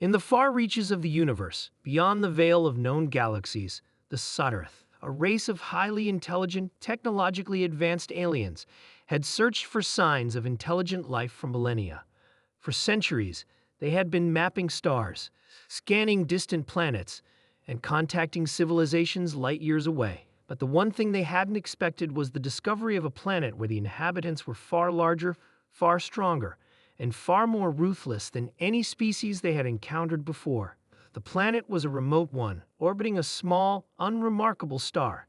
In the far reaches of the universe, beyond the veil of known galaxies, the Sudderth, a race of highly intelligent, technologically advanced aliens, had searched for signs of intelligent life for millennia. For centuries, they had been mapping stars, scanning distant planets, and contacting civilizations light years away. But the one thing they hadn't expected was the discovery of a planet where the inhabitants were far larger, far stronger, and far more ruthless than any species they had encountered before. The planet was a remote one, orbiting a small, unremarkable star.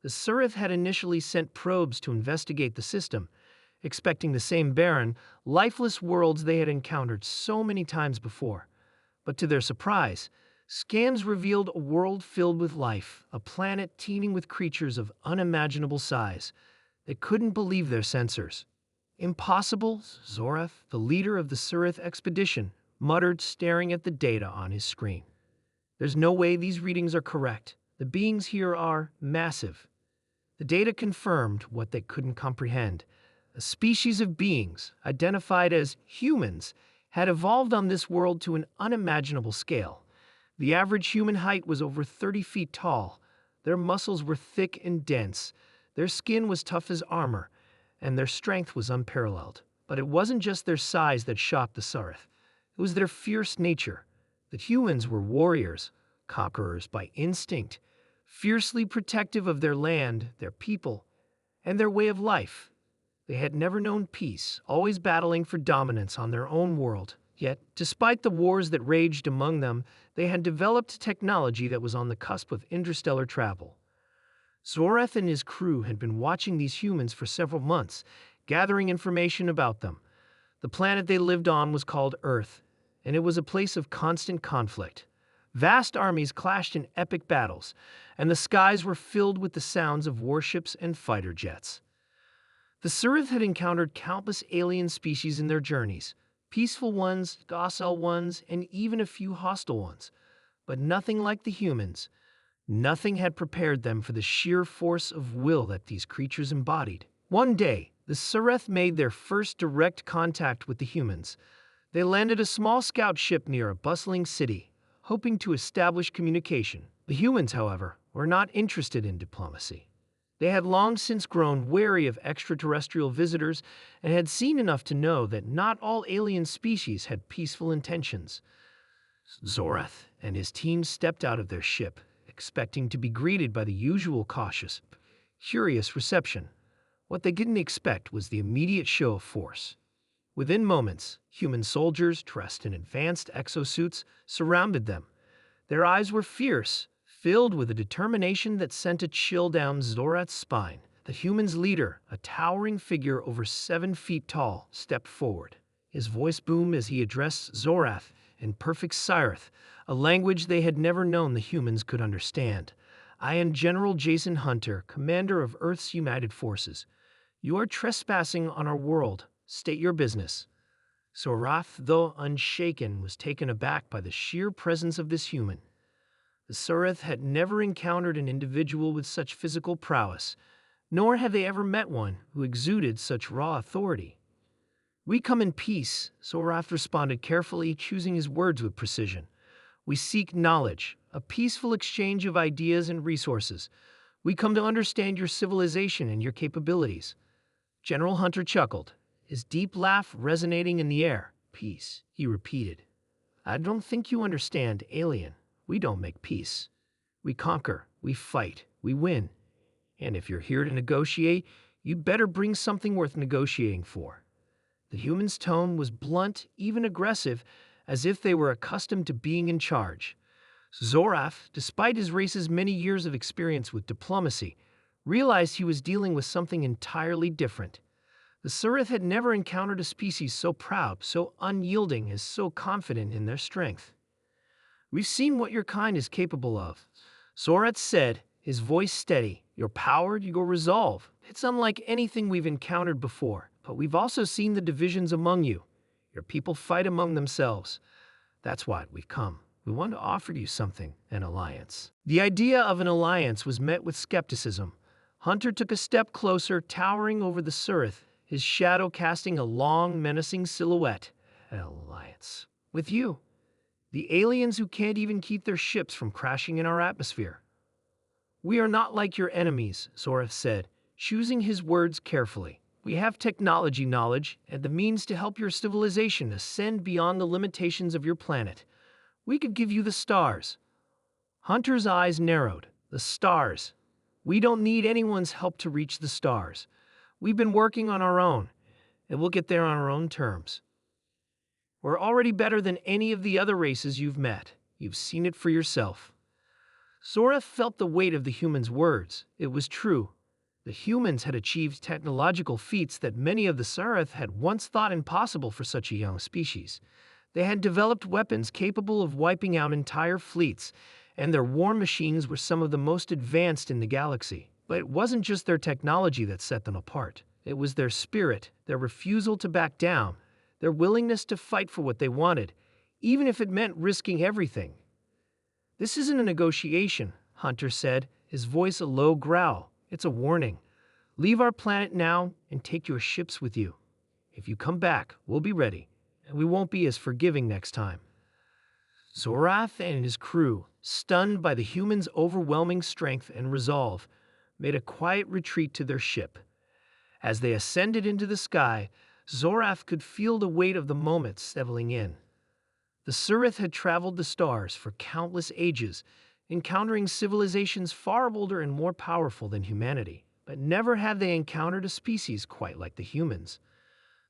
The Sirith had initially sent probes to investigate the system, expecting the same barren, lifeless worlds they had encountered so many times before. But to their surprise, scans revealed a world filled with life, a planet teeming with creatures of unimaginable size. They couldn't believe their sensors. "Impossible," Zorath, the leader of the Sirith expedition, muttered, staring at the data on his screen. "There's no way these readings are correct. The beings here are massive." The data confirmed what they couldn't comprehend. A species of beings, identified as humans, had evolved on this world to an unimaginable scale. The average human height was over 30 feet tall. Their muscles were thick and dense. Their skin was tough as armor, and their strength was unparalleled. But it wasn't just their size that shocked the Sirith. It was their fierce nature. The humans were warriors, conquerors by instinct, fiercely protective of their land, their people, and their way of life. They had never known peace, always battling for dominance on their own world. Yet, despite the wars that raged among them, they had developed technology that was on the cusp of interstellar travel. Zorath and his crew had been watching these humans for several months, gathering information about them. The planet they lived on was called Earth, and it was a place of constant conflict. Vast armies clashed in epic battles, and the skies were filled with the sounds of warships and fighter jets. The Sirith had encountered countless alien species in their journeys, peaceful ones, docile ones, and even a few hostile ones. But nothing like the humans. Nothing had prepared them for the sheer force of will that these creatures embodied. One day, the Sirith made their first direct contact with the humans. They landed a small scout ship near a bustling city, hoping to establish communication. The humans, however, were not interested in diplomacy. They had long since grown wary of extraterrestrial visitors and had seen enough to know that not all alien species had peaceful intentions. Zorath and his team stepped out of their ship, expecting to be greeted by the usual cautious, curious reception. What they didn't expect was the immediate show of force. Within moments, human soldiers, dressed in advanced exosuits, surrounded them. Their eyes were fierce, filled with a determination that sent a chill down Zorath's spine. The human's leader, a towering figure over 7 feet tall, stepped forward. His voice boomed as he addressed Zorath in perfect Sirith, a language they had never known the humans could understand. "I am General Jason Hunter, commander of Earth's United Forces. You are trespassing on our world. State your business." Zorath, though unshaken, was taken aback by the sheer presence of this human. The Sirith had never encountered an individual with such physical prowess, nor had they ever met one who exuded such raw authority. "We come in peace," Zorath responded carefully, choosing his words with precision. "We seek knowledge, a peaceful exchange of ideas and resources. We come to understand your civilization and your capabilities." General Hunter chuckled, his deep laugh resonating in the air. "Peace," he repeated. "I don't think you understand, alien. We don't make peace. We conquer, we fight, we win. And if you're here to negotiate, you'd better bring something worth negotiating for." The human's tone was blunt, even aggressive, as if they were accustomed to being in charge. Zorath, despite his race's many years of experience with diplomacy, realized he was dealing with something entirely different. The Sirith had never encountered a species so proud, so unyielding, and so confident in their strength. "We've seen what your kind is capable of," Zorath said, his voice steady. "Your power, your resolve. It's unlike anything we've encountered before. But we've also seen the divisions among you. Your people fight among themselves. That's why we've come. We want to offer you something, an alliance." The idea of an alliance was met with skepticism. Hunter took a step closer, towering over the Sirith, his shadow casting a long, menacing silhouette. "An alliance. With you. The aliens who can't even keep their ships from crashing in our atmosphere. We are not like your enemies, Zorath said, choosing his words carefully. We have technology knowledge and the means to help your civilization ascend beyond the limitations of your planet. We could give you the stars. Hunter's eyes narrowed. The stars. We don't need anyone's help to reach the stars. We've been working on our own, and we'll get there on our own terms. We're already better than any of the other races you've met. You've seen it for yourself. Zora felt the weight of the humans' words. It was true. The humans had achieved technological feats that many of the Sarath had once thought impossible for such a young species. They had developed weapons capable of wiping out entire fleets, and their war machines were some of the most advanced in the galaxy. But it wasn't just their technology that set them apart. It was their spirit, their refusal to back down, their willingness to fight for what they wanted, even if it meant risking everything. This isn't a negotiation, Hunter said, his voice a low growl. It's a warning. Leave our planet now and take your ships with you. If you come back, we'll be ready, and we won't be as forgiving next time. Zorath and his crew, stunned by the humans' overwhelming strength and resolve, made a quiet retreat to their ship. As they ascended into the sky, Zorath could feel the weight of the moment settling in. The Surith had traveled the stars for countless ages, encountering civilizations far older and more powerful than humanity, but never had they encountered a species quite like the humans.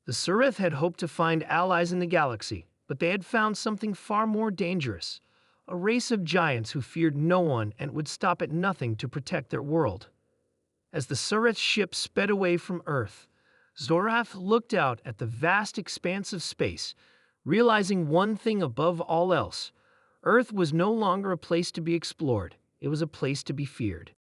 The Surith had hoped to find allies in the galaxy, but they had found something far more dangerous, a race of giants who feared no one and would stop at nothing to protect their world. As the Surith ship sped away from Earth, Zorath looked out at the vast expanse of space, realizing one thing above all else: Earth was no longer a place to be explored, it was a place to be feared.